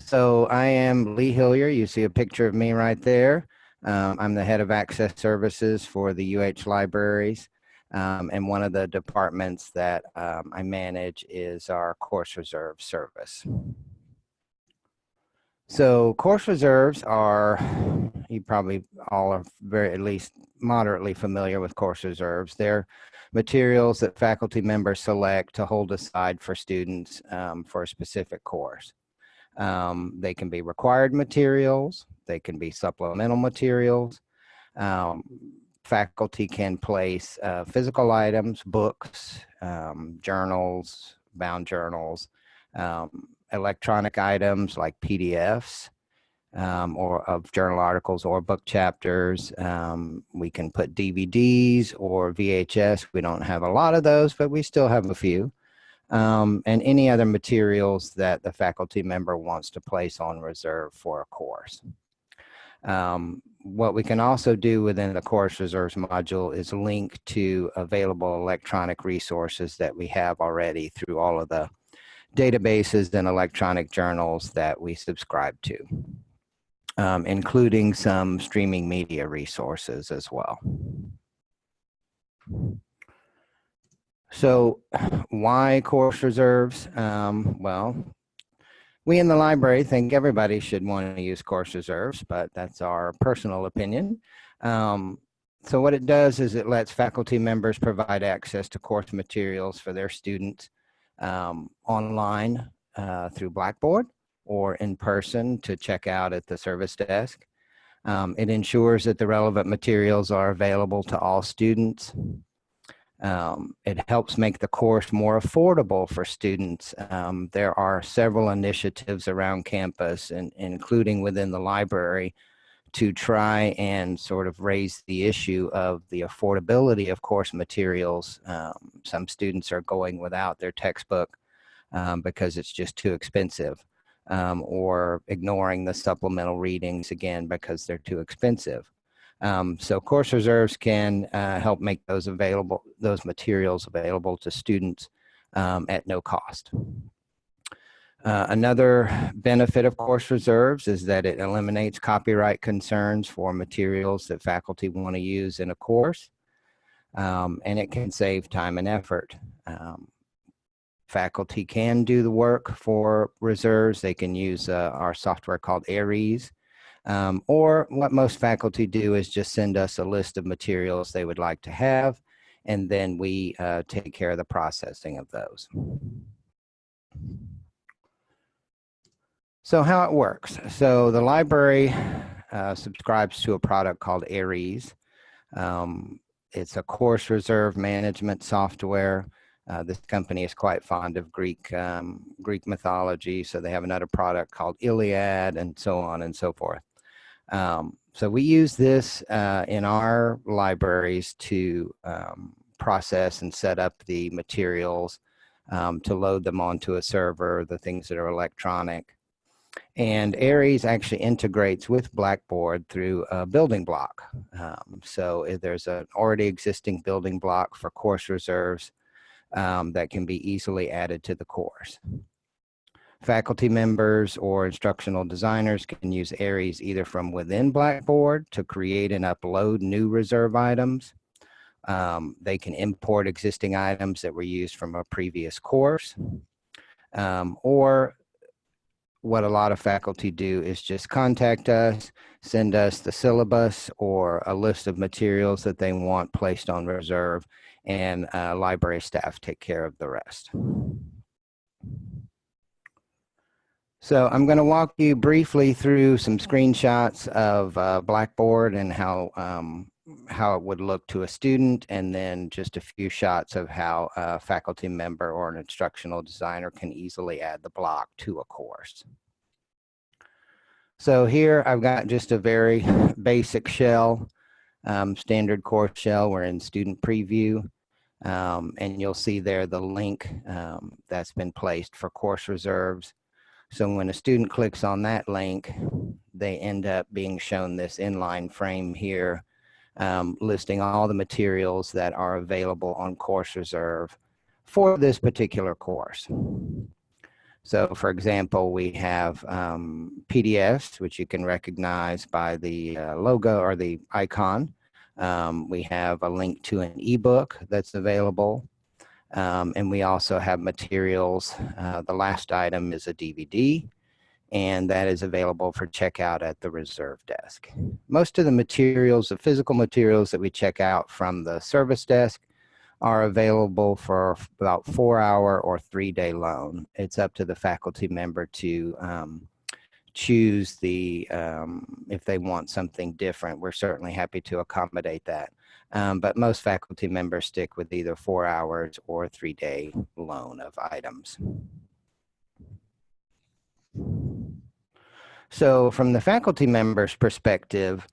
So I am Lee Hilyer. You see a picture of me right there. I'm the head of access services for the UH libraries. And one of the departments that I manage is our course reserve service. So course reserves are, you probably all are at least moderately familiar with course reserves. They're materials that faculty members select to hold aside for students for a specific course. They can be required materials, they can be supplemental materials. Faculty can place physical items, books, journals, bound journals, electronic items like PDFs or of journal articles or book chapters. We can put DVDs or VHS. We don't have a lot of those, but we still have a few. And any other materials that the faculty member wants to place on reserve for a course. What we can also do within the course reserves module is link to available electronic resources that we have already through all of the databases and electronic journals that we subscribe to, including some streaming media resources as well. So why course reserves? Well, we in the library think everybody should want to use course reserves, but that's our personal opinion. So what it does is it lets faculty members provide access to course materials for their students online through Blackboard or in person to check out at the service desk. It ensures that the relevant materials are available to all students. It helps make the course more affordable for students. There are several initiatives around campus, including within the library, to try and sort of raise the issue of the affordability of course materials. Some students are going without their textbook because it's just too expensive, or ignoring the supplemental readings again because they're too expensive. So course reserves can help make those materials available to students at no cost. Another benefit of course reserves is that it eliminates copyright concerns for materials that faculty want to use in a course, and it can save time and effort. Faculty can do the work for reserves. They can use our software called Aries. Or what most faculty do is just send us a list of materials they would like to have, and then we take care of the processing of those. So how it works. So the library subscribes to a product called Aries. It's a course reserve management software. This company is quite fond of Greek mythology, so they have another product called Iliad and so on and so forth. So we use this in our libraries to process and set up the materials, to load them onto a server, the things that are electronic. And Aries actually integrates with Blackboard through a building block. So if there's an already existing building block for course reserves that can be easily added to the course. Faculty members or instructional designers can use Aries either from within Blackboard to create and upload new reserve items. They can import existing items that were used from a previous course. Or what a lot of faculty do is just contact us, send us the syllabus or a list of materials that they want placed on reserve, and library staff take care of the rest. So I'm going to walk you briefly through some screenshots of Blackboard and how it would look to a student, and then just a few shots of how a faculty member or an instructional designer can easily add the block to a course. So here I've got just a very basic shell, standard course shell. We're in student preview, and you'll see there the link that's been placed for course reserves. So when a student clicks on that link, they end up being shown this inline frame here, listing all the materials that are available on course reserve for this particular course. So for example, we have PDFs, which you can recognize by the logo or the icon. We have a link to an ebook that's available. And we also have materials. The last item is a DVD, and that is available for checkout at the reserve desk. Most of the materials, the physical materials that we check out from the service desk, are available for about 4-hour or 3-day loan. It's up to the faculty member to choose if they want something different. We're certainly happy to accommodate that. But most faculty members stick with either 4 hours or 3-day loan of items. So from the faculty member's perspective,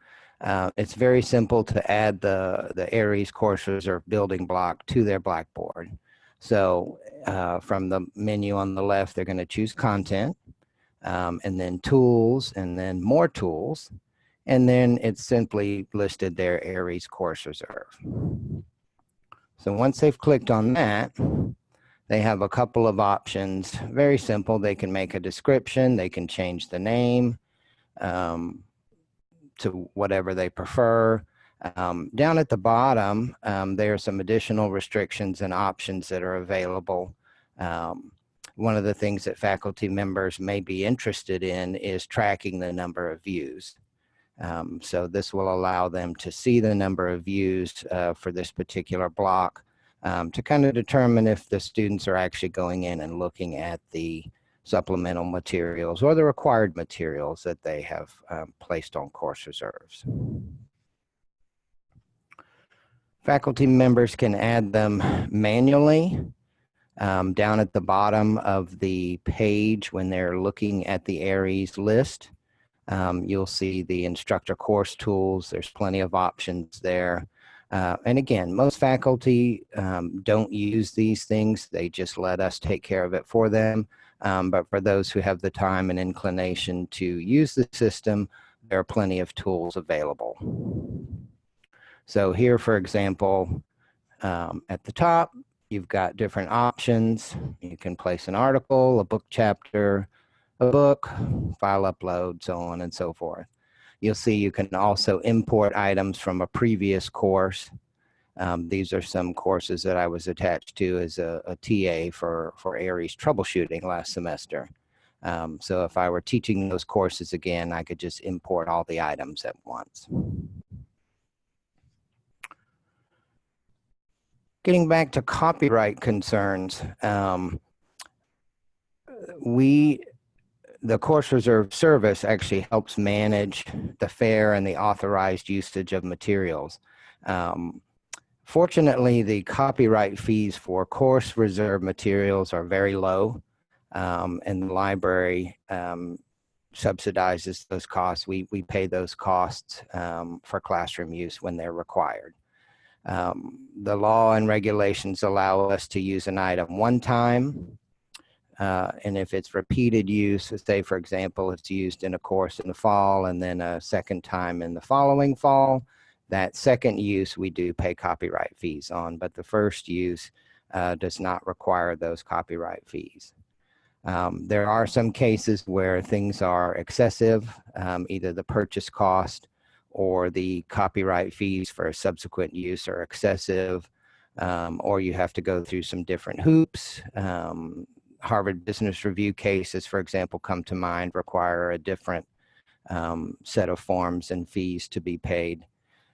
it's very simple to add the Aries course reserve building block to their Blackboard. So from the menu on the left, they're going to choose content, and then tools, and then more tools. And then it's simply listed their Aries course reserve. So once they've clicked on that, they have a couple of options. Very simple. They can make a description. They can change the name to whatever they prefer. Down at the bottom, there are some additional restrictions and options that are available. One of the things that faculty members may be interested in is tracking the number of views. So this will allow them to see the number of views for this particular block to kind of determine if the students are actually going in and looking at the supplemental materials or the required materials that they have placed on course reserves. Faculty members can add them manually down at the bottom of the page when they're looking at the Aries list. You'll see the instructor course tools. There's plenty of options there. And again, most faculty don't use these things. They just let us take care of it for them. But for those who have the time and inclination to use the system, there are plenty of tools available. So here, for example, at the top, you've got different options. You can place an article, a book chapter, a book, file upload, so on and so forth. You'll see you can also import items from a previous course. These are some courses that I was attached to as a TA for Aries troubleshooting last semester. So if I were teaching those courses again, I could just import all the items at once. Getting back to copyright concerns, the course reserve service actually helps manage the fair and the authorized usage of materials. Fortunately, the copyright fees for course reserve materials are very low, and the library subsidizes those costs. We pay those costs for classroom use when they're required. The law and regulations allow us to use an item one time, and if it's repeated use, say for example, it's used in a course in the fall and then a second time in the following fall, that second use we do pay copyright fees on, but the first use does not require those copyright fees. There are some cases where things are excessive, either the purchase cost or the copyright fees for subsequent use are excessive, or you have to go through some different hoops. Harvard Business Review cases, for example, come to mind, require a different set of forms and fees to be paid.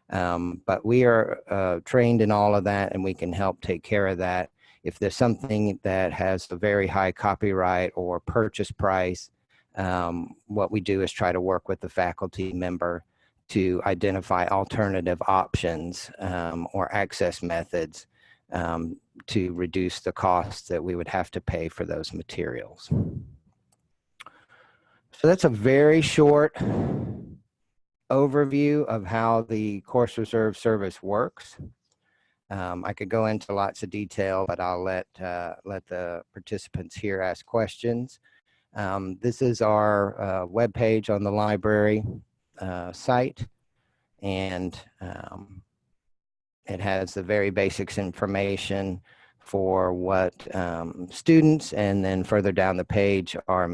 But we are trained in all of that, and we can help take care of that. If there's something that has a very high copyright or purchase price, what we do is try to work with the faculty member to identify alternative options or access methods to reduce the costs that we would have to pay for those materials. So that's a very short overview of how the course reserve service works. I could go into lots of detail, but I'll let the participants here ask questions. This is our webpage on the library site, and it has the very basics information. for what students, and then further down the page are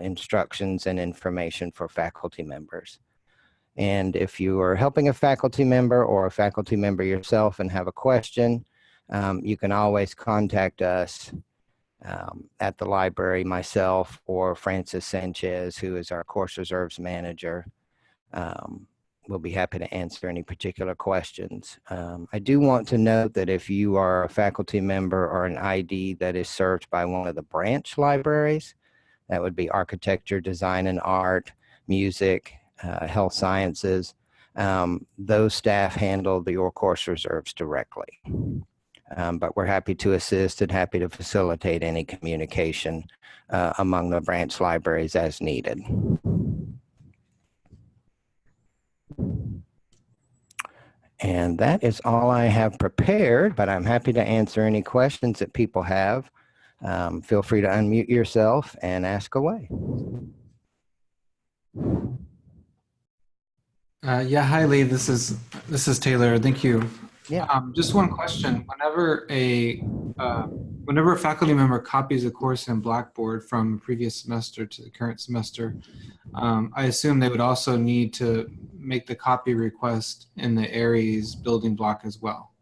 instructions and information for faculty members. And if you are helping a faculty member or a faculty member yourself and have a question, you can always contact us at the library, myself or Francis Sanchez, who is our course reserves manager. We'll be happy to answer any particular questions. I do want to note that if you are a faculty member or an ID that is served by one of the branch libraries, that would be architecture, design and art, music, health sciences, those staff handle your course reserves directly. But we're happy to assist and happy to facilitate any communication among the branch libraries as needed. And that is all I have prepared, but I'm happy to answer any questions that people have. Feel free to unmute yourself and ask away. Yeah, hi Lee. This is Taylor. Thank you. Yeah. Just one question. Whenever a faculty member copies a course in Blackboard from a previous semester to the current semester, I assume they would also need to make the copy request in the Aries building block as well.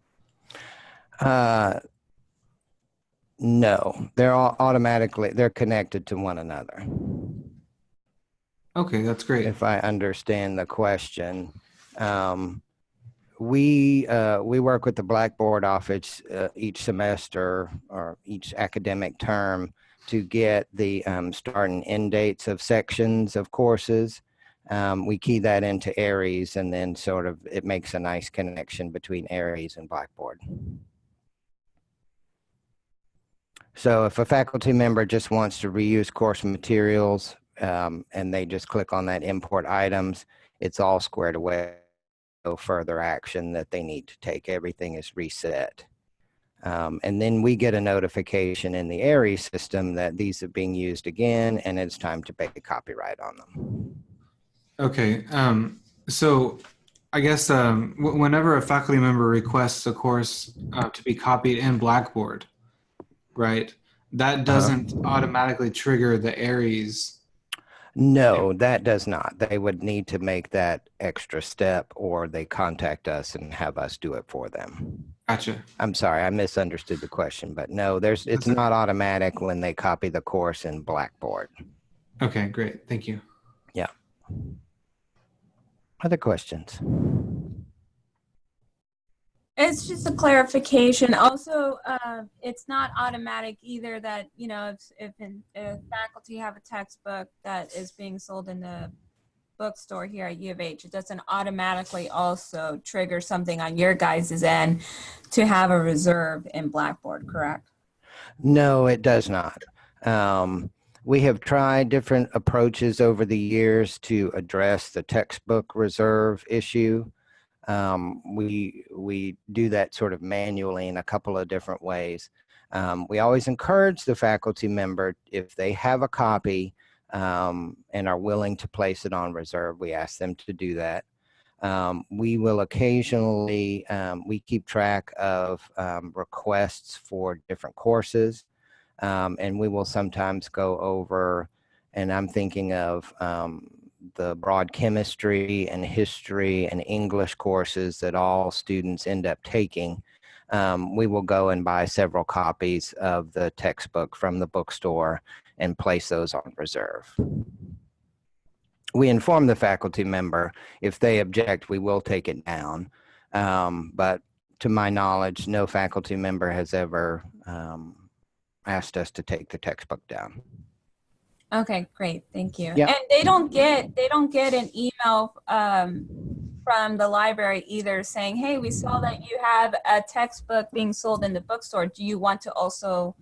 No, they're all they're connected to one another. Okay, that's great. If I understand the question. We work with the Blackboard office each semester or each academic term to get the start and end dates of sections of courses. We key that into Aries, and then sort of it makes a nice connection between Aries and Blackboard. So if a faculty member just wants to reuse course materials and they just click on that import items, it's all squared away. No further action that they need to take. Everything is reset. And then we get a notification in the Aries system that these are being used again and it's time to pay copyright on them. Okay, so I guess whenever a faculty member requests a course to be copied in Blackboard, right, that doesn't automatically trigger the Aries. No, that does not. They would need to make that extra step, or they contact us and have us do it for them. Gotcha. I'm sorry, I misunderstood the question, but no, it's not automatic when they copy the course in Blackboard. Okay, great. Thank you. Yeah. Other questions? It's just a clarification. Also, it's not automatic either that, you know, if faculty have a textbook that is being sold in the bookstore here at U of H, it doesn't automatically also trigger something on your guys' end to have a reserve in Blackboard, correct? No, it does not. We have tried different approaches over the years to address the textbook reserve issue. We do that sort of manually in a couple of different ways. We always encourage the faculty member, if they have a copy and are willing to place it on reserve, we ask them to do that. We will occasionally, we keep track of requests for different courses, and we will sometimes go over, and I'm thinking of the broad chemistry and history and English courses that all students end up taking. We will go and buy several copies of the textbook from the bookstore and place those on reserve. We inform the faculty member if they object, we will take it down. But to my knowledge, no faculty member has ever asked us to take the textbook down. Okay, great, thank you. Yeah. And they don't get an email from the library either saying, hey, we saw that you have a textbook being sold in the bookstore. Do you want to also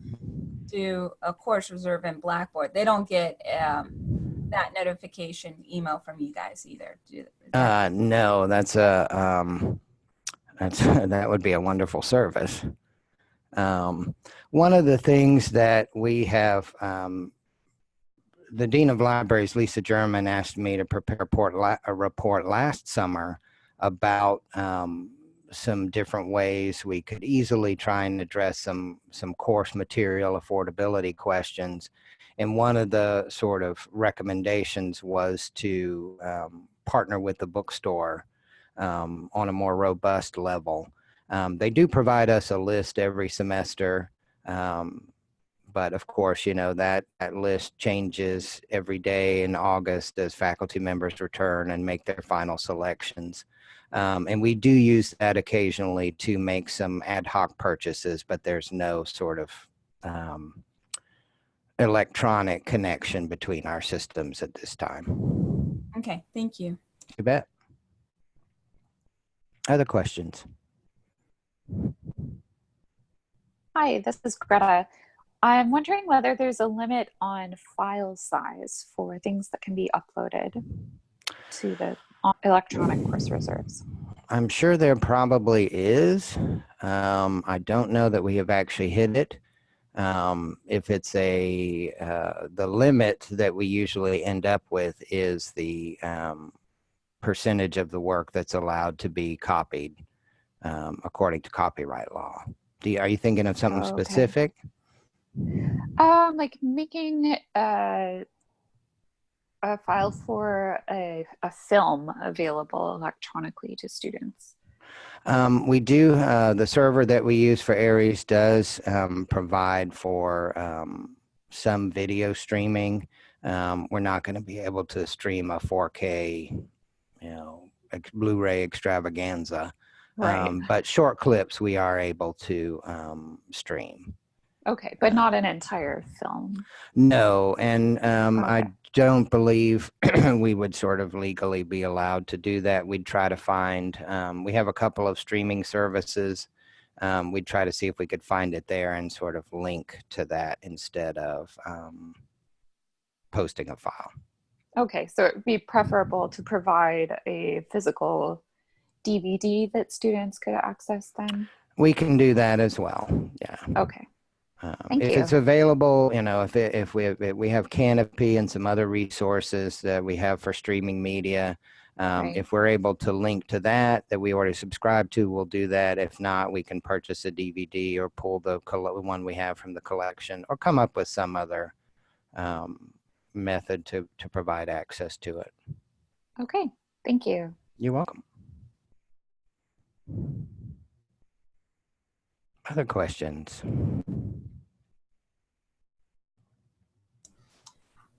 do a course reserve in Blackboard? They don't get that notification email from you guys either. No, that would be a wonderful service. One of the things that we have, the Dean of Libraries, Lisa German, asked me to prepare a report last summer about some different ways we could easily try and address some course material affordability questions. And one of the sort of recommendations was to partner with the bookstore on a more robust level. They do provide us a list every semester, but of course, you know, that list changes every day in August as faculty members return and make their final selections. And we do use that occasionally to make some ad hoc purchases, but there's no sort of electronic connection between our systems at this time. Okay, thank you. You bet. Other questions? Hi, this is Greta. I'm wondering whether there's a limit on file size for things that can be uploaded to the electronic course reserves. I'm sure there probably is. I don't know that we have actually hit it. If it's the limit that we usually end up with is the percentage of the work that's allowed to be copied according to copyright law. Are you thinking of something specific? Like making a file for a film available electronically to students. We do. The server that we use for Aries does provide for some video streaming. We're not going to be able to stream a 4K, you know, Blu-ray extravaganza. Right. But short clips we are able to stream. Okay, but not an entire film. No, and Okay. I don't believe we would sort of legally be allowed to do that. We'd try to find, we have a couple of streaming services. We'd try to see if we could find it there and sort of link to that instead of posting a file. Okay, so it'd be preferable to provide a physical DVD that students could access then? We can do that as well, yeah. Okay. Thank if you. it's available, you know, if we have Canopy and some other resources that we have for streaming media, Right. if we're able to link to that we already subscribe to, we'll do that. If not, we can purchase a DVD or pull the one we have from the collection or come up with some other method to provide access to it. Okay, thank you. You're welcome. Other questions?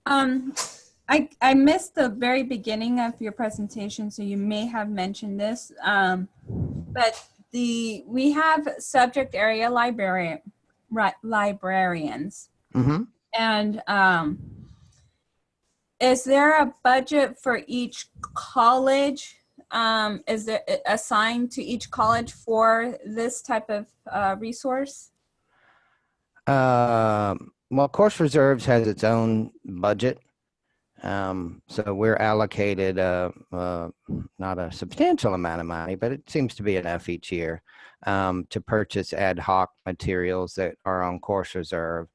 I missed the very beginning of your presentation, so you may have mentioned this, but we have subject area librarians, Mm-hmm. and is there a budget for each college? Is there assigned to each college for this type of resource? Well, Course Reserves has its own budget. So we're allocated not a substantial amount of money, but it seems to be enough each year to purchase ad hoc materials that are on Course Reserve.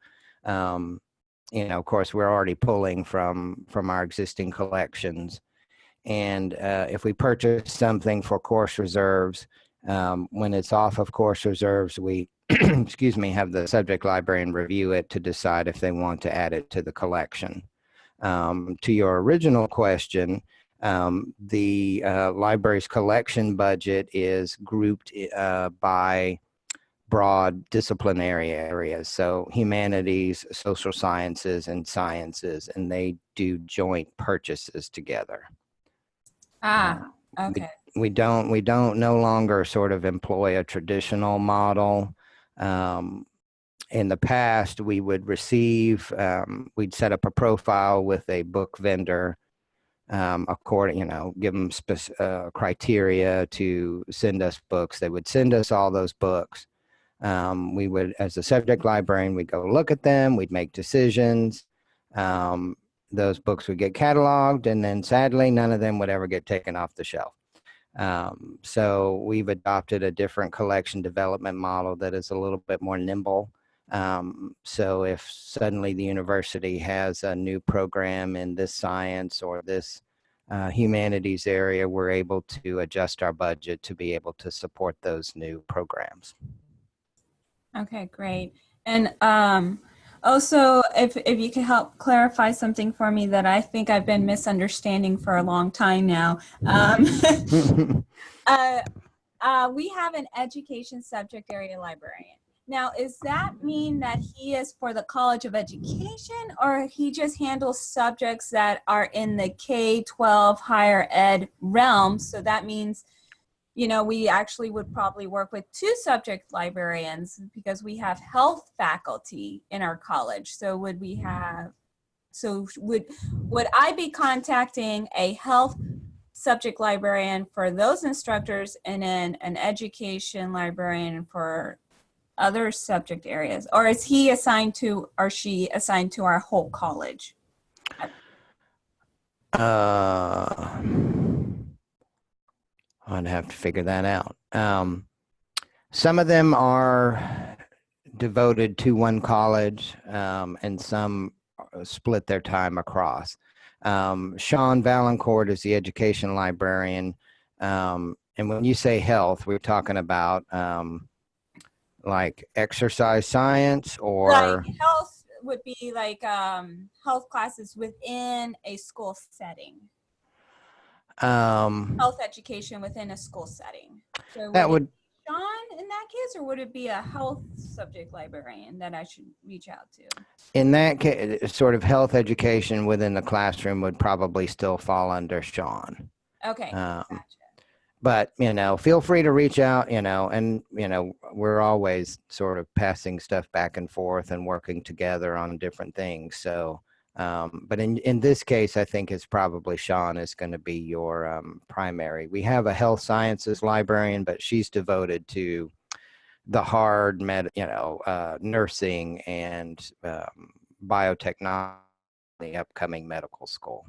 You know, of course, we're already pulling from our existing collections. And if we purchase something for Course Reserves, when it's off of Course Reserves, we excuse me, have the subject librarian review it to decide if they want to add it to the collection. To your original question, the library's collection budget is grouped by broad disciplinary areas. So humanities, social sciences, and sciences, and they do joint purchases together. Okay. We no longer sort of employ a traditional model. In the past, we would receive, we'd set up a profile with a book vendor, according, you know, give them criteria to send us books. They would send us all those books. We would, as a subject librarian, we'd go look at them, we'd make decisions. Those books would get cataloged, and then sadly, none of them would ever get taken off the shelf. So we've adopted a different collection development model that is a little bit more nimble. So if suddenly the university has a new program in this science or this humanities area, we're able to adjust our budget to be able to support those new programs. Okay, great. And also, if you could help clarify something for me that I think I've been misunderstanding for a long time now. We have an education subject area librarian. Now, does that mean that he is for the College of Education, or he just handles subjects that are in the K-12 higher ed realm? So that means, you know, we actually would probably work with 2 subject librarians because we have health faculty in our college. So would I be contacting a health subject librarian for those instructors and then an education librarian for other subject areas? Or is he assigned to, or she assigned to our whole college? I'd have to figure that out. Some of them are devoted to one college, and some split their time across. Sean Valancourt is the education librarian. And when you say health, we're talking about like exercise science, or Like health would be like health classes within a school setting. Health education within a school setting. So that would Sean in that case, or would it be a health subject librarian that I should reach out to? in that case, sort of health education within the classroom would probably still fall under Sean. Okay, gotcha. But, you know, feel free to reach out, you know, and, you know, we're always sort of passing stuff back and forth and working together on different things. So, but in this case, I think it's probably Sean is going to be your primary. We have a health sciences librarian, but she's devoted to the hard nursing and biotechnology, the upcoming medical school.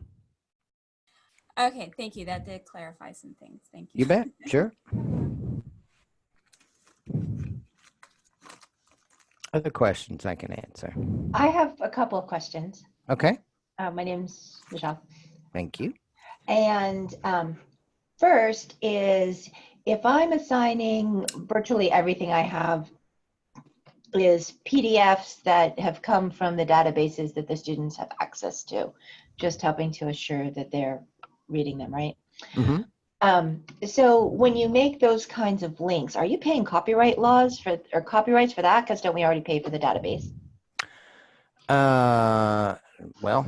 Okay, thank you. That did clarify some things. Thank you. You bet. Sure. Other questions I can answer? I have a couple of questions. Okay. My name's Michelle. Thank you. And first is, if I'm assigning virtually everything I have is PDFs that have come from the databases that the students have access to, just helping to assure that they're reading them, right? Mm-hmm. So when you make those kinds of links, are you paying copyright laws for, or copyrights for that? Because don't we already pay for the database? Well,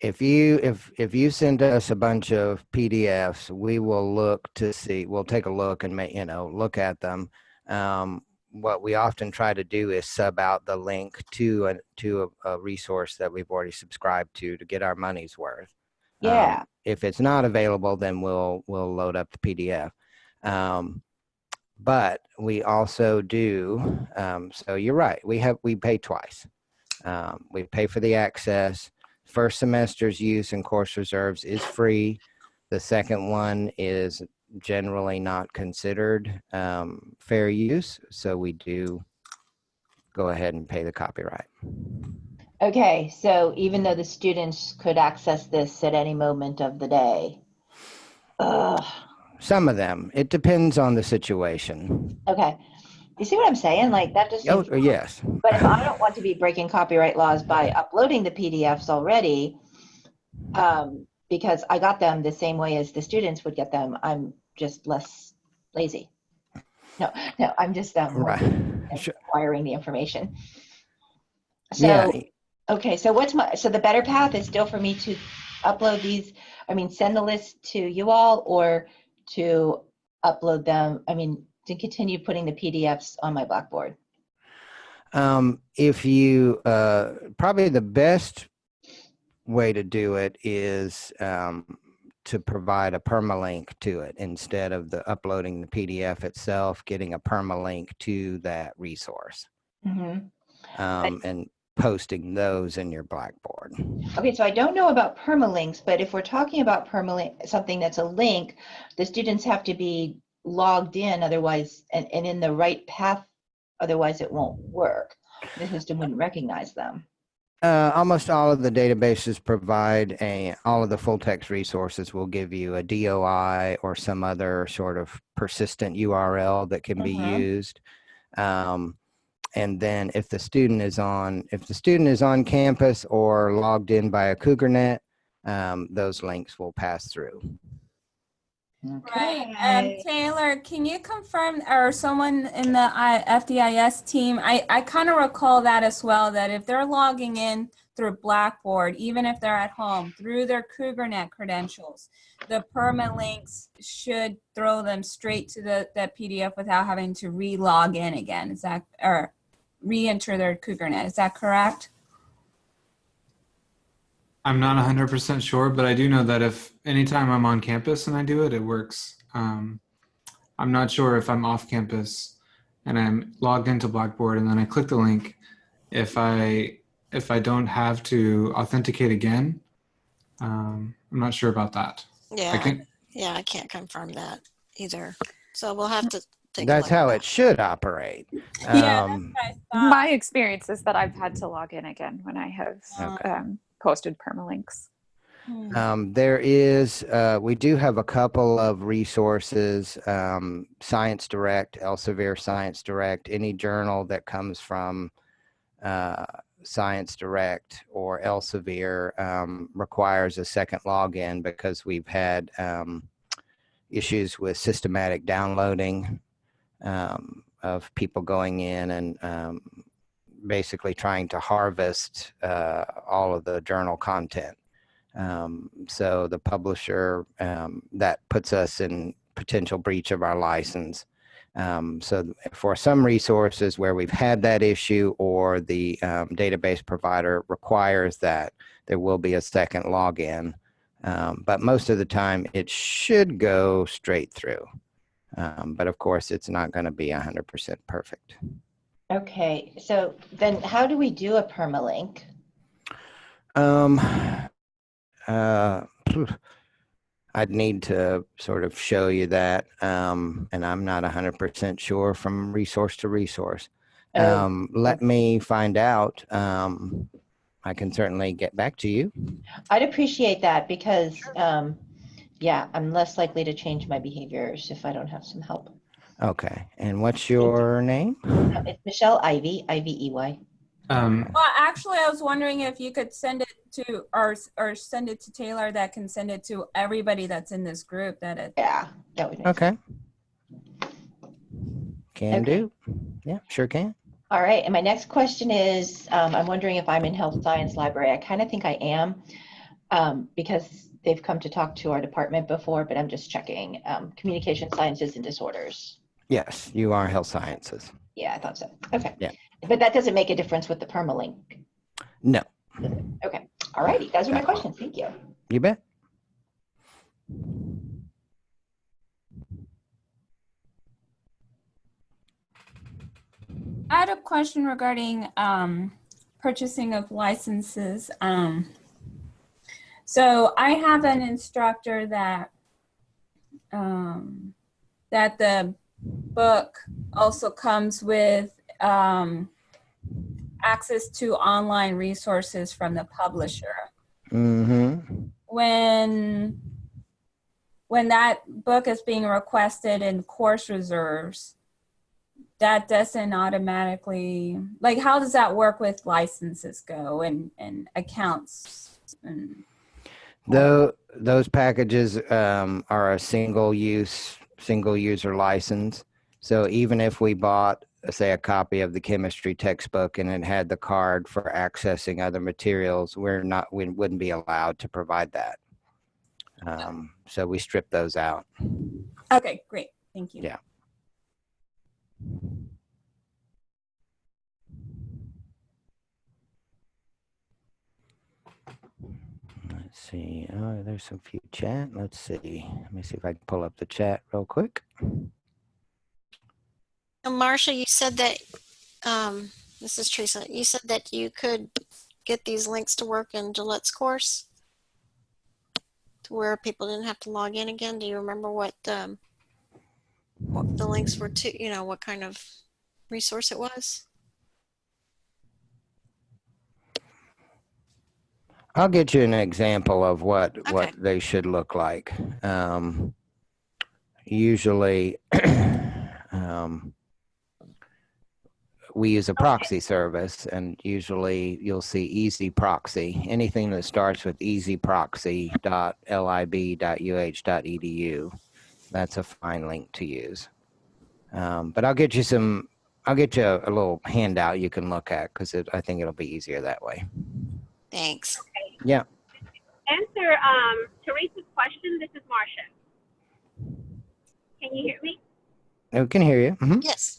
if you send us a bunch of PDFs, we will look to see. We'll take a look and look at them. What we often try to do is sub out the link to a resource that we've already subscribed to get our money's worth. Yeah. If it's not available, then we'll load up the PDF. But we also do. So you're right. We pay twice. We pay for the access. First semester's use in course reserves is free. The second one is generally not considered fair use. So we do go ahead and pay the copyright. Okay, so even though the students could access this at any moment of the day. Some of them. It depends on the situation. Okay. You see what I'm saying? Like that just seems yes. But if I don't want to be breaking copyright laws by uploading the PDFs already, because I got them the same way as the students would get them, I'm just less lazy. No, I'm just Right. acquiring the information. So, Yeah. okay, so so the better path is still for me to upload these, send the list to you all, or to upload them, to continue putting the PDFs on my Blackboard? If you, probably the best way to do it is to provide a permalink to it instead of uploading the PDF itself, getting a permalink to that resource. Mm-hmm. And posting those in your Blackboard. Okay, so I don't know about permalinks, but if we're talking about something that's a link, the students have to be logged in, otherwise, and in the right path, otherwise it won't work. The system wouldn't recognize them. Almost all of the databases provide all of the full text resources will give you a DOI or some other sort of persistent URL that can be used. And then if the student is on campus or logged in by a CougarNet, those links will pass through. Right. Okay. Taylor, can you confirm, or someone in the FDIS team, I kind of recall that as well, that if they're logging in through Blackboard, even if they're at home, through their CougarNet credentials, the permalinks should throw them straight to that PDF without having to re-log in again. Is that, or re-enter their CougarNet? Is that correct? I'm not 100% sure, but I do know that if anytime I'm on campus and I do it, it works. I'm not sure if I'm off campus and I'm logged into Blackboard and then I click the link. If I don't have to authenticate again, I'm not sure about that. Yeah, I can't confirm that either. So we'll have to take a That's look at how that. it should operate. Yeah, that's what I thought. My experience is that I've had to log in again when I have posted permalinks. We do have a couple of resources, Science Direct, Elsevier Science Direct, any journal that comes from Science Direct or Elsevier requires a second login because we've had issues with systematic downloading of people going in and basically trying to harvest all of the journal content. So the publisher, that puts us in potential breach of our license. So for some resources where we've had that issue or the database provider requires that, there will be a second login. But most of the time it should go straight through. But of course it's not going to be 100% perfect. Okay, so then how do we do a permalink? I'd need to sort of show you that, and I'm not 100% sure from resource to resource. Let me find out. I can certainly get back to you. I'd appreciate that because, yeah, I'm less likely to change my behaviors if I don't have some help. Okay, and what's your name? It's Michelle Ivey, Ivey. Well, actually, I was wondering if you could send it to, or send it to Taylor that can send it to everybody that's in this group. Yeah, that would be nice. Okay. Can do. Yeah, sure can. All right, and my next question is, I'm wondering if I'm in Health Science Library. I kind of think I am because they've come to talk to our department before, but I'm just checking. Communication Sciences and Disorders. Yes, you are Health Sciences. Yeah, I thought so. Okay. Yeah. But that doesn't make a difference with the permalink. No. Okay. All righty. Those are my questions. Thank you. You bet. I had a question regarding purchasing of licenses. So I have an instructor that that the book also comes with access to online resources from the publisher. Mm-hmm. When that book is being requested in course reserves, that doesn't automatically, like, how does that work with licenses go and accounts? And those packages are a single user license. So even if we bought, say, a copy of the chemistry textbook and it had the card for accessing other materials, we wouldn't be allowed to provide that. So we strip those out. Okay, great. Thank you. Yeah. Let's see. Oh, there's some few chat. Let's see. Let me see if I can pull up the chat real quick. Marcia, you said that, this is Teresa, you said that you could get these links to work in Gillette's course to where people didn't have to log in again. Do you remember what the links were to, what kind of resource it was? I'll get you an example of what Okay. they should look like. Usually, we use a proxy service, and usually you'll see easy proxy. Anything that starts with easyproxy.lib.uh.edu, that's a fine link to use. But I'll get you a little handout you can look at, because I think it'll be easier that way. Thanks. Yeah. Answer Teresa's question. This is Marcia. Can you hear me? I can hear you. Mm-hmm. Yes.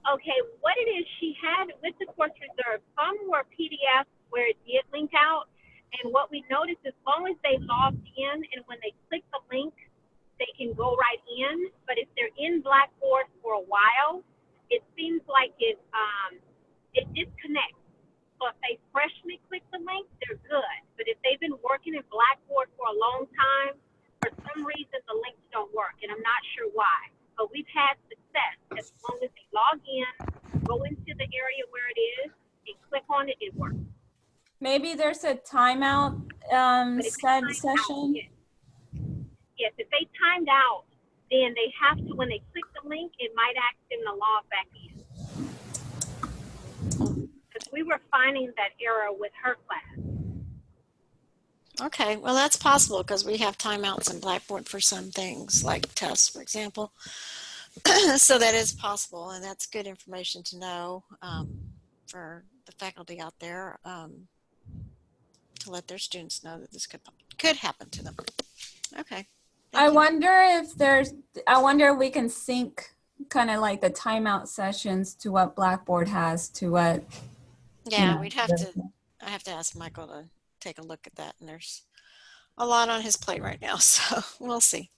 Okay, what it is, she had with the course reserve, some were PDFs where it did link out. And what we noticed, as long as they logged in and when they click the link, they can go right in. But if they're in Blackboard for a while, it seems like it disconnects. So if they freshly click the link, they're good. But if they've been working in Blackboard for a long time, for some reason the links don't work, and I'm not sure why. But we've had success as long as they log in, go into the area where it is, and click on it, it works. Maybe there's a timeout session. Yes, if they timed out, then they have to, when they click the link, it might ask them to log back in. Because we were finding that error with her class. Okay, well, that's possible because we have timeouts in Blackboard for some things, like tests, for example. So that is possible, and that's good information to know for the faculty out there to let their students know that this could happen to them. Okay. I wonder if we can sync kind of like the timeout sessions to what Blackboard has to what. Yeah, I have to ask Michael to take a look at that, and there's a lot on his plate right now, so we'll see.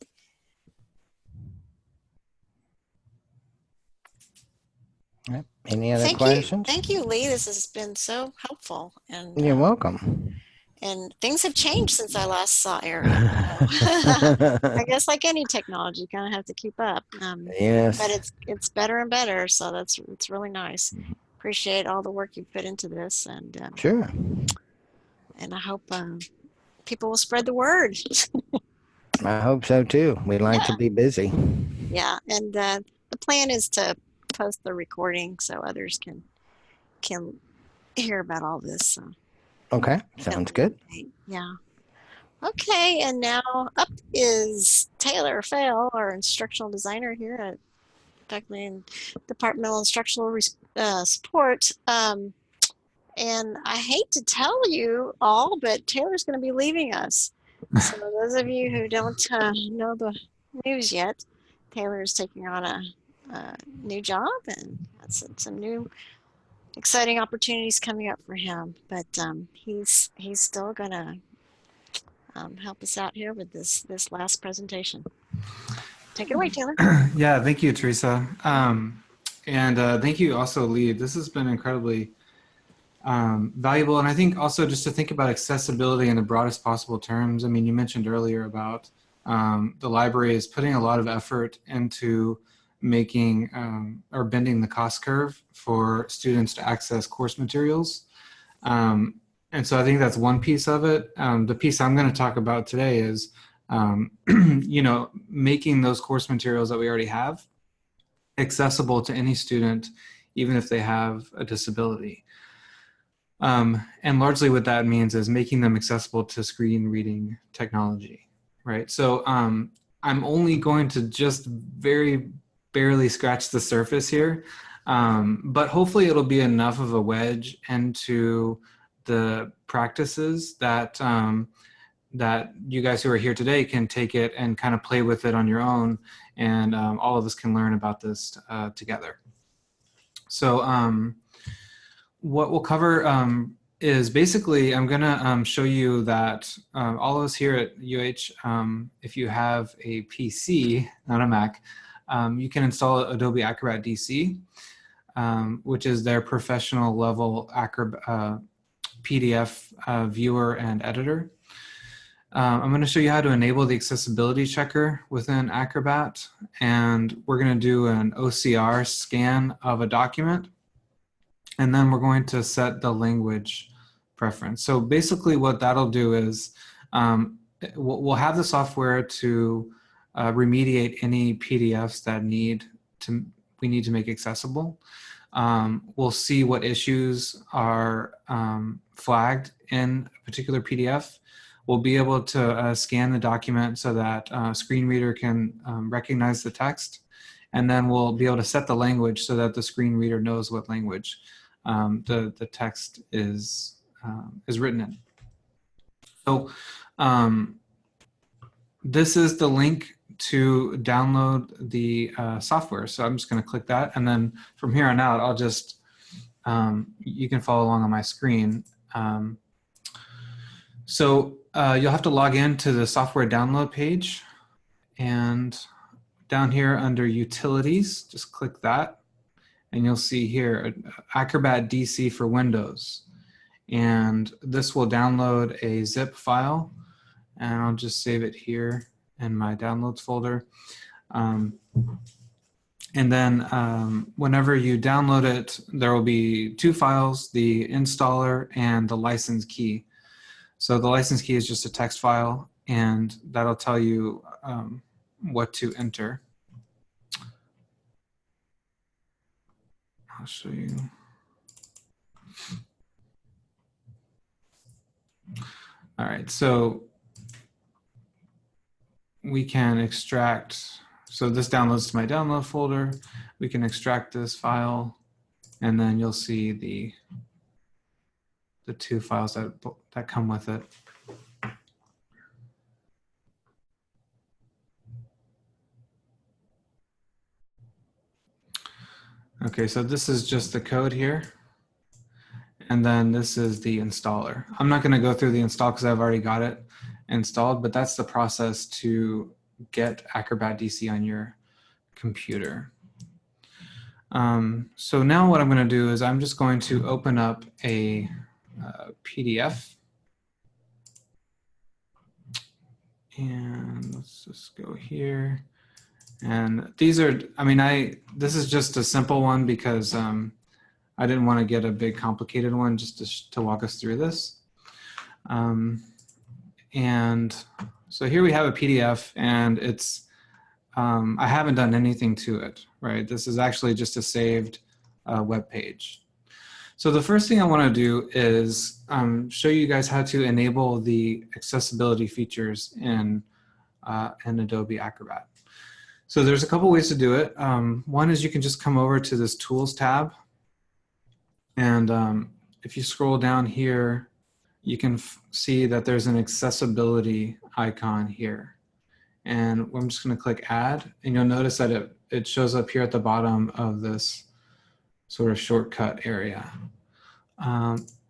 Yep. Any other questions? Thank you, Lee. This has been so helpful. And you're welcome. And things have changed since I last saw Ariel. I guess like any technology, you kind of have to keep up. Yes. But it's better and better, so it's really nice. Appreciate all the work you put into this, and sure. And I hope people will spread the word. I hope so too. We like to be busy. Yeah, and the plan is to post the recording so others can hear about all this. So. Okay, sounds good. Yeah. Okay, and now up is Taylor Fayle, our instructional designer here at faculty and departmental instructional support. And I hate to tell you all, but Taylor's going to be leaving us. So those of you who don't know the news yet, Taylor is taking on a new job and has some new exciting opportunities coming up for him. But he's still going to help us out here with this last presentation. Take it away, Taylor. Yeah, thank you, Teresa. And thank you also, Lee. This has been incredibly valuable. And I think also just to think about accessibility in the broadest possible terms. I mean, you mentioned earlier about the library is putting a lot of effort into making or bending the cost curve for students to access course materials. And so I think that's one piece of it. The piece I'm going to talk about today is, you know, making those course materials that we already have accessible to any student, even if they have a disability. And largely what that means is making them accessible to screen reading technology, right? So I'm only going to just very barely scratch the surface here, but hopefully it'll be enough of a wedge into the practices that that you guys who are here today can take it and kind of play with it on your own, and all of us can learn about this together. So what we'll cover is basically, I'm going to show you that all of us here at UH, if you have a PC, not a Mac, you can install Adobe Acrobat DC, which is their professional level PDF viewer and editor. I'm going to show you how to enable the accessibility checker within Acrobat, and we're going to do an OCR scan of a document, and then we're going to set the language preference. So basically what that'll do is we'll have the software to remediate any PDFs that we need to make accessible. We'll see what issues are flagged in a particular PDF. We'll be able to scan the document so that a screen reader can recognize the text. And then we'll be able to set the language so that the screen reader knows what language the text is written in. So this is the link to download the software. So I'm just going to click that. And then from here on out, I'll just, you can follow along on my screen. So you'll have to log in to the software download page. And down here under Utilities, just click that. And you'll see here, Acrobat DC for Windows. And this will download a zip file. And I'll just save it here in my downloads folder. And then whenever you download it, there will be two files, the installer and the license key. So the license key is just a text file, and that'll tell you what to enter. I'll show you. All right, so we can extract, so this downloads to my download folder. We can extract this file, and then you'll see the two files that come with it. Okay, so this is just the code here. And then this is the installer. I'm not going to go through the install because I've already got it installed, but that's the process to get Acrobat DC on your computer. So now what I'm going to do is I'm just going to open up a PDF. And let's just go here. And these are, I mean, this is just a simple one because I didn't want to get a big complicated one just to walk us through this. And so here we have a PDF, and it's, I haven't done anything to it, right? This is actually just a saved web page. So the first thing I want to do is show you guys how to enable the accessibility features in Adobe Acrobat. So there's a couple ways to do it. One is you can just come over to this Tools tab. And if you scroll down here, you can see that there's an accessibility icon here. And I'm just going to click Add. And you'll notice that it shows up here at the bottom of this sort of shortcut area.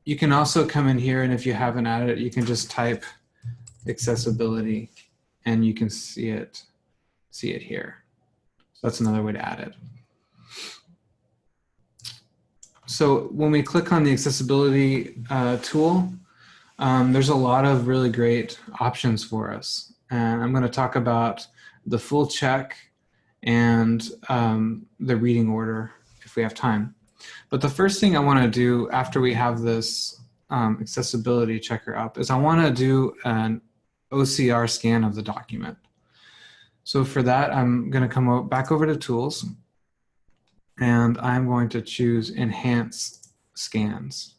You can also come in here, and if you haven't added it, you can just type accessibility, and you can see it here. So that's another way to add it. So when we click on the accessibility tool, there's a lot of really great options for us. And I'm going to talk about the full check and the reading order if we have time. But the first thing I want to do after we have this accessibility checker up is I want to do an OCR scan of the document. So for that, I'm going to come back over to Tools, and I'm going to choose Enhance Scans.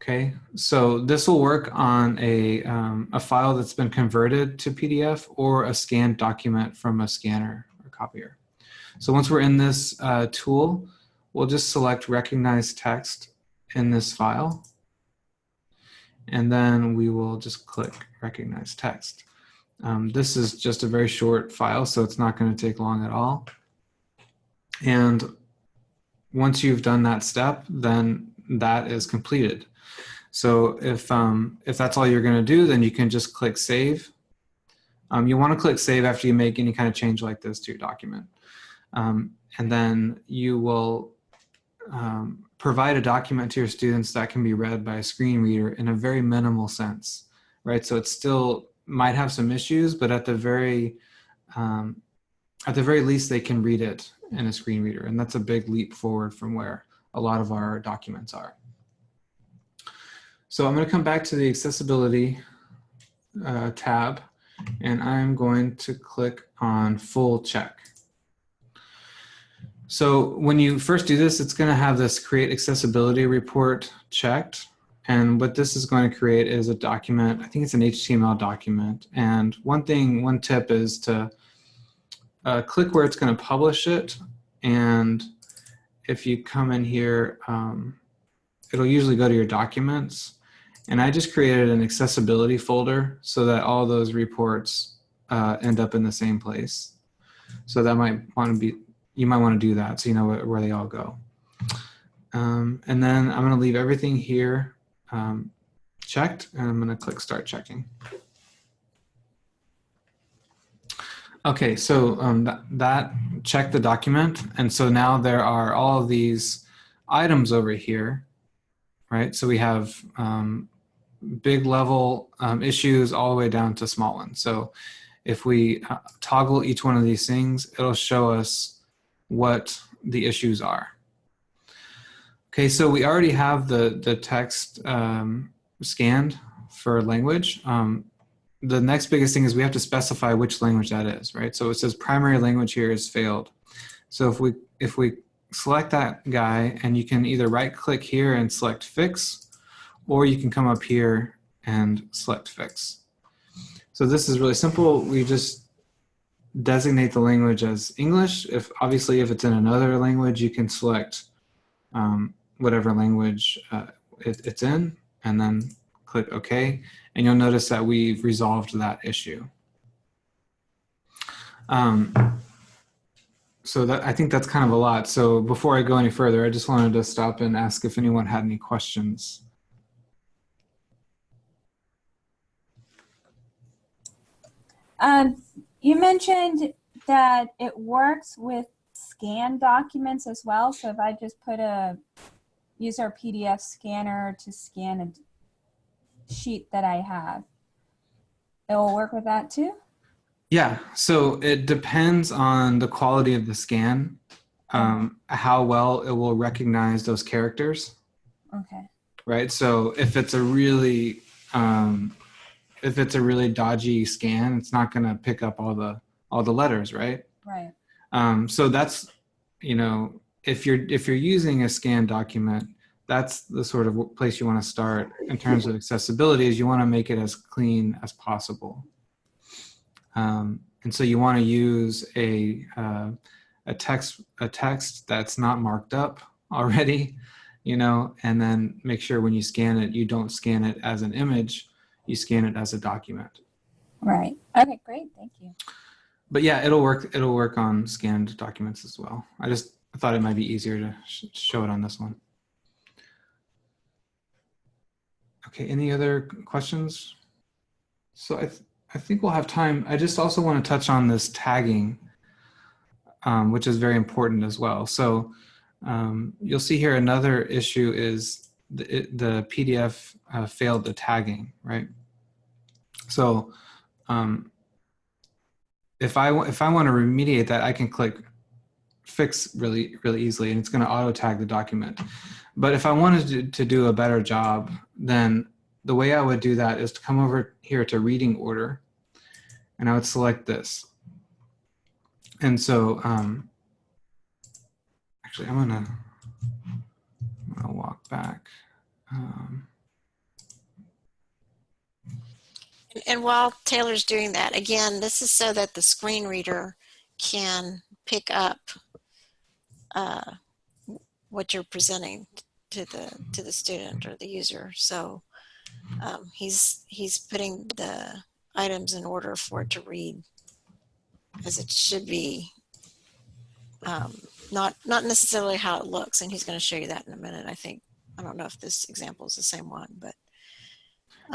Okay, so this will work on a file that's been converted to PDF or a scanned document from a scanner or copier. So once we're in this tool, we'll just select Recognize Text in this file, and then we will just click Recognize Text. This is just a very short file, so it's not going to take long at all. And once you've done that step, then that is completed. So if that's all you're going to do, then you can just click Save. You want to click Save after you make any kind of change like this to your document. And then you will provide a document to your students that can be read by a screen reader in a very minimal sense, right? So it still might have some issues, but at the very least, they can read it in a screen reader. And that's a big leap forward from where a lot of our documents are. So I'm going to come back to the accessibility tab, and I'm going to click on full check. So when you first do this, it's going to have this create accessibility report checked. And what this is going to create is a document. I think it's an HTML document. And one tip is to click where it's going to publish it. And if you come in here, it'll usually go to your documents. And I just created an accessibility folder so that all those reports end up in the same place. So that you might want to do that so you know where they all go. And then I'm going to leave everything here checked, and I'm going to click start checking. Okay, so that checked the document, and so now there are all of these items over here, right? So we have big level issues all the way down to small ones. So if we toggle each one of these things, it'll show us what the issues are. Okay, so we already have the text scanned for language. The next biggest thing is we have to specify which language that is, right? So it says primary language here is failed. So if we select that guy, and you can either right click here and select fix, or you can come up here and select fix. So this is really simple. We just designate the language as English. Obviously if it's in another language, you can select whatever language it's in, and then click OK, and you'll notice that we've resolved that issue. So I think that's kind of a lot. So before I go any further, I just wanted to stop and ask if anyone had any questions. You mentioned that it works with scanned documents as well. So if I just use our PDF scanner to scan a sheet that I have, it will work with that too? Yeah, so it depends on the quality of the scan, how well it will recognize those characters. Okay. Right, so if it's a really dodgy scan, it's not going to pick up all the letters, right? Right. So that's, if you're using a scanned document, that's the sort of place you want to start in terms of accessibility. Is you want to make it as clean as possible. And so you want to use a text that's not marked up already, and then make sure when you scan it, you don't scan it as an image, you scan it as a document. Right. Okay, great. Thank you. But yeah, it'll work on scanned documents as well. I thought it might be easier to show it on this one. Okay, any other questions? So I think we'll have time. I just also want to touch on this tagging, which is very important as well. So you'll see here another issue is the PDF failed the tagging, right? So if I want to remediate that, I can click fix really easily, and it's going to auto tag the document. But if I wanted to do a better job, then the way I would do that is to come over here to reading order, and I would select this. And so actually I'm gonna walk back. And while Taylor's doing that, again, this is so that the screen reader can pick up what you're presenting to the student or the user. So he's putting the items in order for it to read as it should be, not necessarily how it looks, and he's going to show you that in a minute. I don't know if this example is the same one, but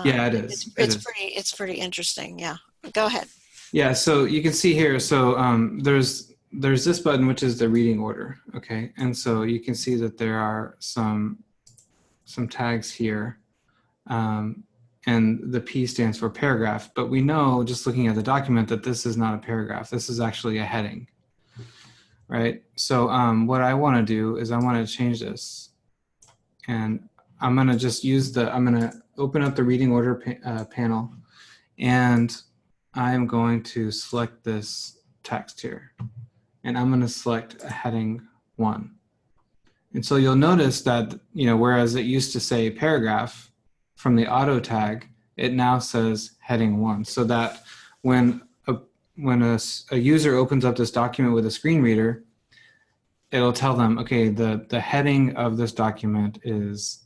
yeah, it is. It's pretty interesting. Yeah, go ahead. Yeah, so you can see here. So there's this button, which is the reading order. Okay, and so you can see that there are some tags here. And the P stands for paragraph, but we know just looking at the document that this is not a paragraph. This is actually a heading, right? So what I want to do is I want to change this, and I'm going to just use I'm going to open up the reading order panel, and I'm going to select this text here, and I'm going to select a heading 1. And so you'll notice that, whereas it used to say paragraph from the auto tag, it now says heading 1, so that when a user opens up this document with a screen reader, it'll tell them, okay, the heading of this document is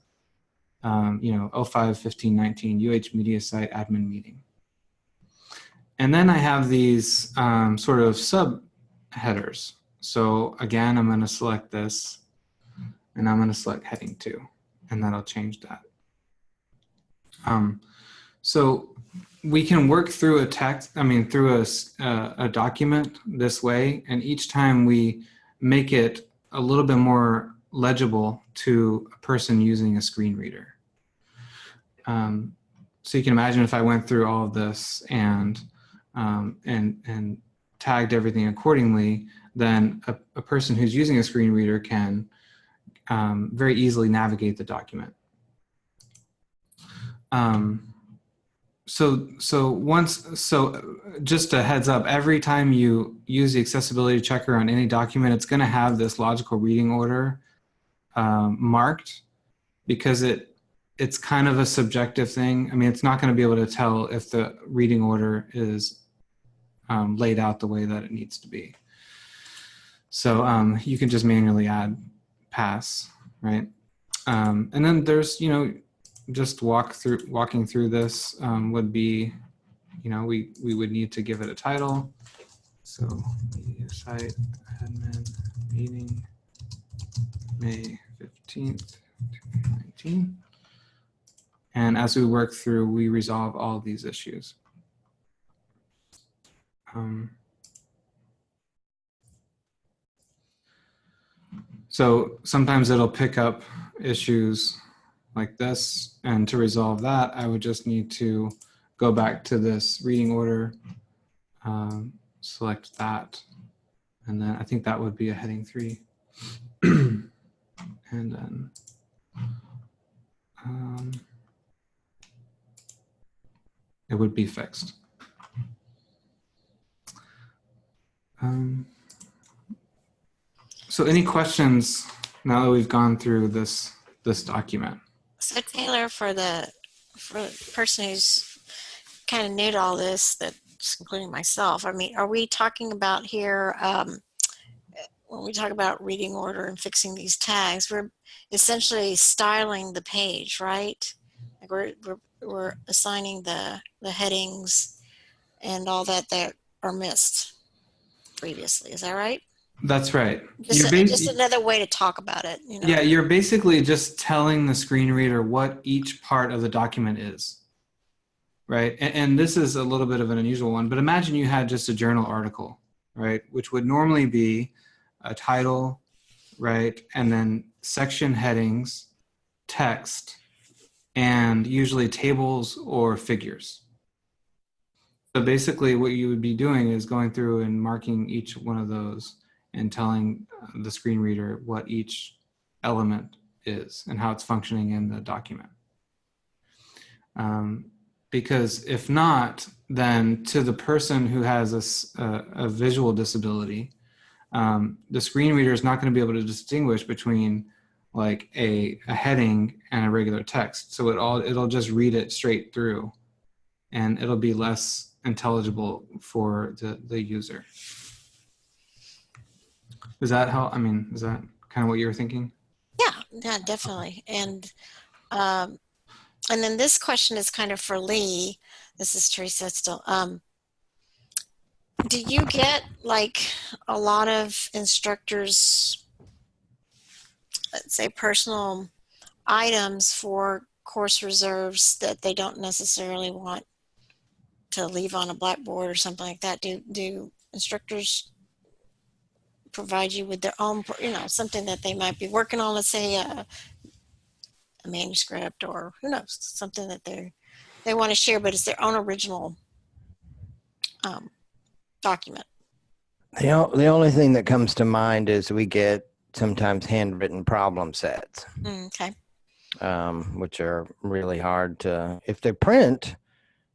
05-15-19 UH Media Site Admin Meeting. And then I have these sort of subheaders. So again, I'm going to select this, and I'm going to select heading 2, and that'll change that. So we can work through a text, through a document this way, and each time we make it a little bit more legible to a person using a screen reader. So you can imagine if I went through all of this and tagged everything accordingly, then a person who's using a screen reader can very easily navigate the document. So just a heads up, every time you use the accessibility checker on any document, it's going to have this logical reading order marked, because it's kind of a subjective thing. It's not going to be able to tell if the reading order is laid out the way that it needs to be. So you can just manually add pass, right? And then there's, just walking through this would be, we would need to give it a title. So media site admin meeting, May 15th, 2019. And as we work through, we resolve all these issues. So sometimes it'll pick up issues like this, and to resolve that, I would just need to go back to this reading order, select that, and then I think that would be a heading 3. And then it would be fixed. So any questions now that we've gone through this document? So Taylor, for the person who's kind of new to all this, that's including myself, are we talking about here, when we talk about reading order and fixing these tags, we're essentially styling the page, right? Like we're assigning the headings and all that are missed previously. Is that right? That's right. Just another way to talk about it. Yeah, you're basically just telling the screen reader what each part of the document is, right? And this is a little bit of an unusual one, but imagine you had just a journal article, right? Which would normally be a title, right? And then section headings, text, and usually tables or figures. So basically what you would be doing is going through and marking each one of those and telling the screen reader what each element is and how it's functioning in the document. Because if not, then to the person who has a visual disability, the screen reader is not going to be able to distinguish between like a heading and a regular text. So it'll just read it straight through, and it'll be less intelligible for the user. Is that how, is that kind of what you were thinking? Yeah, definitely. And then this question is kind of for Lee. This is Teresa still. Do you get like a lot of instructors, let's say personal items for course reserves that they don't necessarily want to leave on a blackboard or something like that? Do instructors provide you with their own, something that they might be working on, let's say a manuscript, or who knows, something that they want to share, but it's their own original document? The only thing that comes to mind is we get sometimes handwritten problem sets. Okay. which are really hard to, if they print,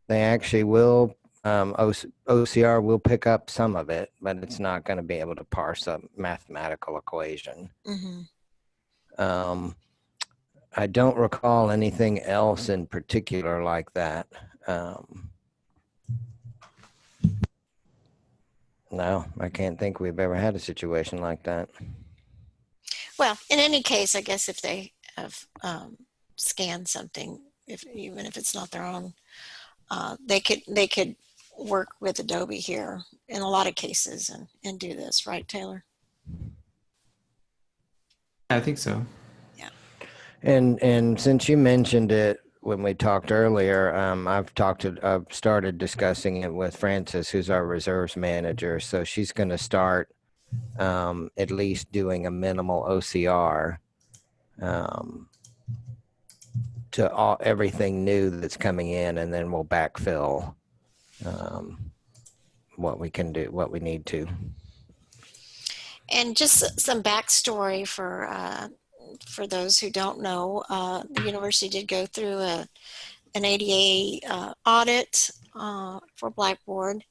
they actually will, OCR will pick up some of it, but it's not going to be able to parse a mathematical equation. I don't recall anything else in particular like that. No, I can't think we've ever had a situation like that. Well, in any case, I guess if they have scanned something, even if it's not their own, they could work with Adobe here in a lot of cases and do this, right, Taylor? I think so. Yeah. And since you mentioned it when we talked earlier, I've started discussing it with Frances, who's our reserves manager. So she's going to start at least doing a minimal OCR to everything new that's coming in, and then we'll backfill what we can do, what we need to. And just some backstory for those who don't know, the university did go through an ADA audit for Blackboard,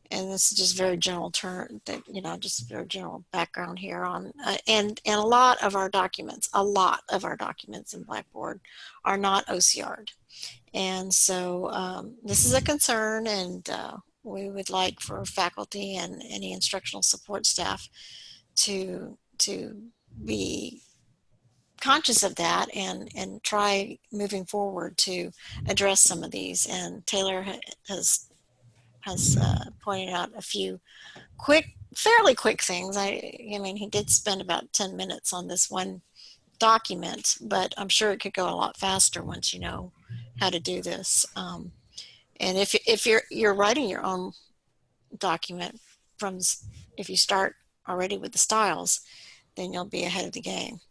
and this is just very general term, that just very general background here on, and a lot of our documents in Blackboard are not OCR'd, and so this is a concern, and we would like for faculty and any instructional support staff to be conscious of that and try moving forward to address some of these. And Taylor has pointed out a few fairly quick things. I mean, he did spend about 10 minutes on this one document, but I'm sure it could go a lot faster once you know how to do this. And if you're writing your own document if you start already with the styles, then you'll be ahead of the game.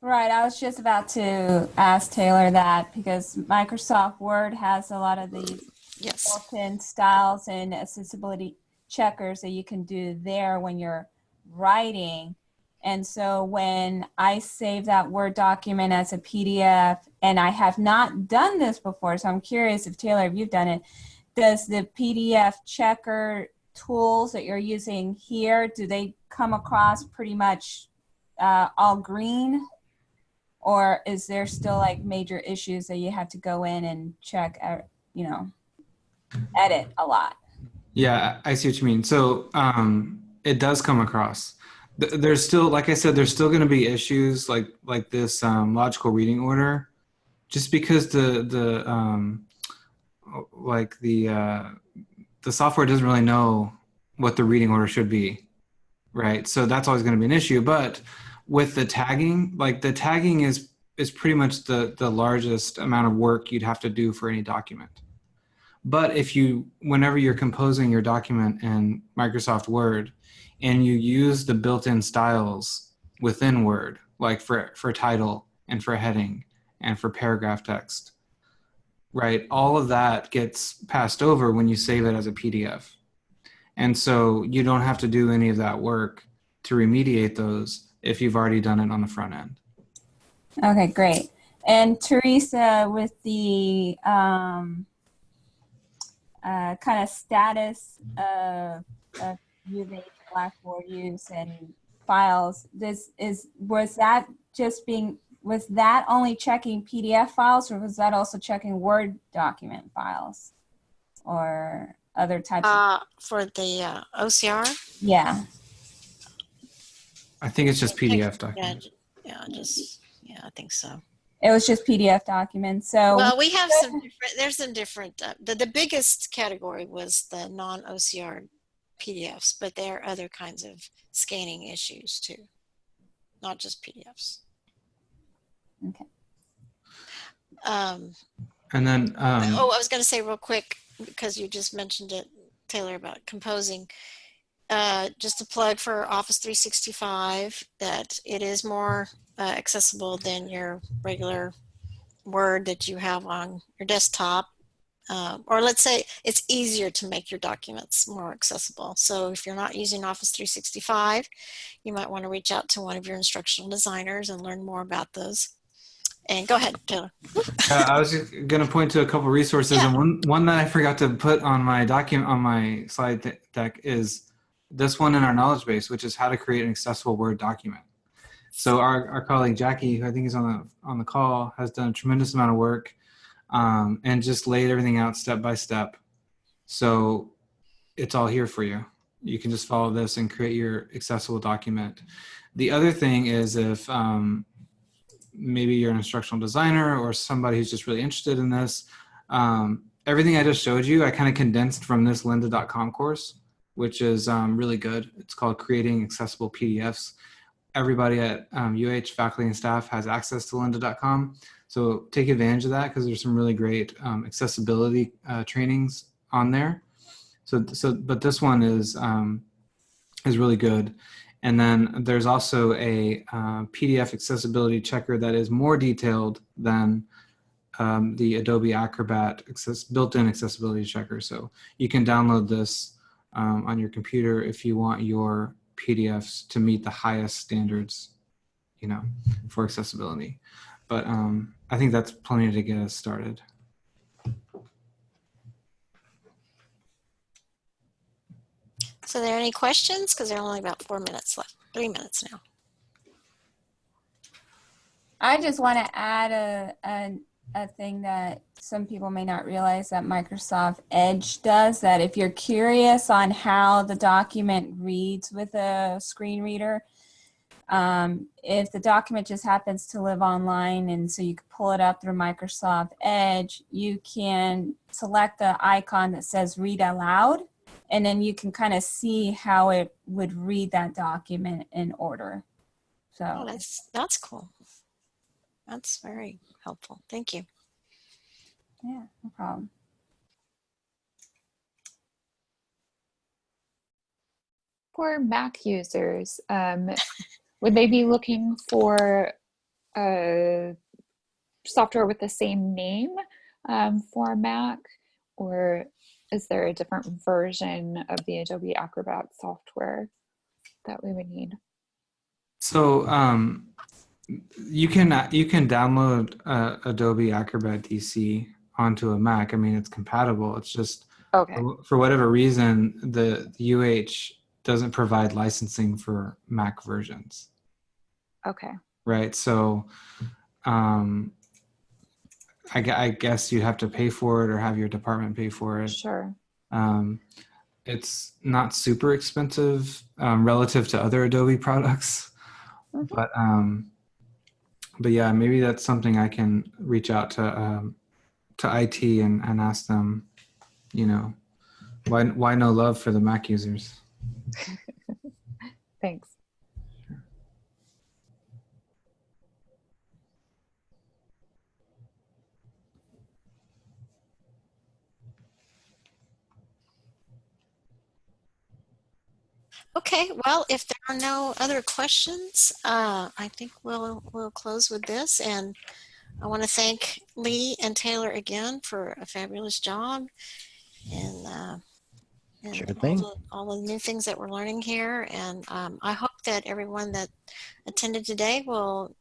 Right. I was just about to ask Taylor that, because Microsoft Word has a lot of these built-in styles and accessibility checkers that you can do there when you're writing. And so when I save that Word document as a PDF, and I have not done this before, so I'm curious if Taylor, if you've done it, does the PDF checker tools that you're using here, do they come across pretty much all green? Or is there still like major issues that you have to go in and check, edit a lot? Yeah, I see what you mean. So it does come across. There's still, like I said, there's still going to be issues like this logical reading order, just because the software doesn't really know what the reading order should be, right? So that's always going to be an issue. But with the tagging, the tagging is pretty much the largest amount of work you'd have to do for any document. But whenever you're composing your document in Microsoft Word and you use the built-in styles within Word, like for title and for heading and for paragraph text, right? All of that gets passed over when you save it as a PDF. And so you don't have to do any of that work to remediate those if you've already done it on the front end. Okay, great. And Teresa, with the kind of status of using Blackboard use and files, was that only checking PDF files, or was that also checking Word document files or other types for the OCR? Yeah. I think it's just PDF documents. Yeah, I think so. It was just PDF documents. So well, we have there's some different, the biggest category was the non-OCR PDFs, but there are other kinds of scanning issues too, not just PDFs. Okay. And then, I was going to say real quick, because you just mentioned it, Taylor, about composing. Just a plug for Office 365, that it is more accessible than your regular Word that you have on your desktop. Or let's say it's easier to make your documents more accessible. So if you're not using Office 365, you might want to reach out to one of your instructional designers and learn more about those. And go ahead, Taylor. I was just going to point to a couple resources, Yeah. and one that I forgot to put on my document on my slide deck is this one in our knowledge base, which is how to create an accessible Word document. So our colleague Jackie, who I think is on the call, has done a tremendous amount of work and just laid everything out step by step. So it's all here for you. You can just follow this and create your accessible document. The other thing is if maybe you're an instructional designer or somebody who's just really interested in this, everything I just showed you, I kind of condensed from this lynda.com course, which is really good. It's called Creating Accessible PDFs. Everybody at UH faculty and staff has access to lynda.com. So take advantage of that because there's some really great accessibility trainings on there. But this one is really good. And then there's also a PDF accessibility checker that is more detailed than the Adobe Acrobat built-in accessibility checker. So you can download this on your computer if you want your PDFs to meet the highest standards, for accessibility. But I think that's plenty to get us started. So are there any questions? Because there are only about 4 minutes left, 3 minutes now. I just want to add a thing that some people may not realize that Microsoft Edge does, that if you're curious on how the document reads with a screen reader, if the document just happens to live online and so you can pull it up through Microsoft Edge, you can select the icon that says read aloud, and then you can kind of see how it would read that document in order. So Oh, that's cool. That's very helpful. Thank you. yeah, no problem. For Mac users, would they be looking for software with the same name for Mac, or is there a different version of the Adobe Acrobat software that we would need? So you can download Adobe Acrobat DC onto a Mac. I mean, it's compatible. It's just Okay. for whatever reason the UH doesn't provide licensing for Mac versions. Okay. Right. So I guess you have to pay for it or have your department pay for it. Sure. It's not super expensive relative to other Adobe products, Mm-hmm. but yeah, maybe that's something I can reach out to IT and ask them, why no love for the Mac users? Thanks. Okay, well, if there are no other questions, I think we'll close with this. And I want to thank Lee and Taylor again for a fabulous job, and Sure thing. all the new things that we're learning here. And I hope that everyone that attended today will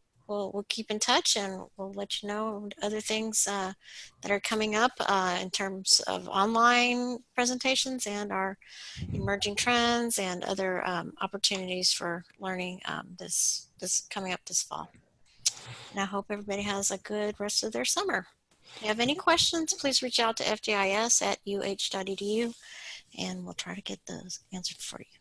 keep in touch, and we'll let you know other things that are coming up in terms of online presentations and our emerging trends and other opportunities for learning this coming up this fall. And I hope everybody has a good rest of their summer. If you have any questions, please reach out to fgis@uh.edu, and we'll try to get those answered for you.